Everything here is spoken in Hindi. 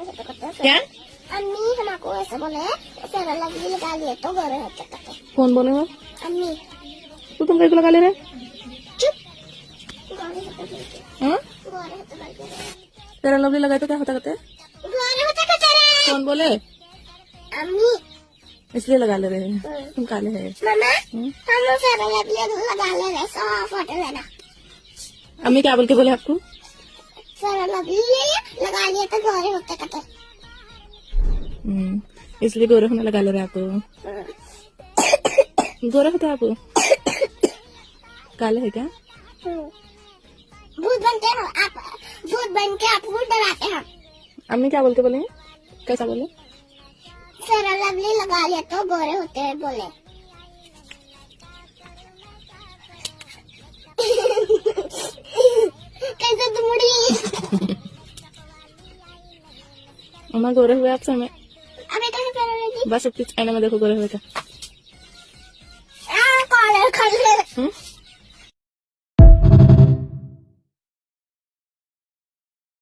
क्या अम्मी हमको ऐसे बोले फेयर लवली लगा लिए तो गोरे होते कहते। कौन बोले वो? अम्मी तो तुम कैसे लगा ले रहे? चुप। गोरे होते बोलते। हाँ? गोरे होते बोलते। तेरा लवली लगाए तो क्या होता कहते? गोरे होते कहते रे। कौन बोले? अम्मी इसलिए लगा ले रहे हैं तुम काले है। मामा हम फेयर लवली लगा ले रहे सो फोटो लेना। अम्मी क्या बोल के बोले आपको? फेयर लवली लगा लिए तो गोरे होते कहते। इसलिए गोरे होने लगा ले रहे आप। गोरे होते आप? काले है क्या? भूत बनते हो आप। भूत बन के आपको डराते हैं। अम्मी क्या बोल के बोले? कैसा बोले? फेयर लवली लगा लिए तो गोरे होते हैं बोले। कैसे तुमड़ी? अम्मा गोरे हुए आप समय अबे कहाँ फेयर लवली? बस आईना में देखो गोरे हुए का।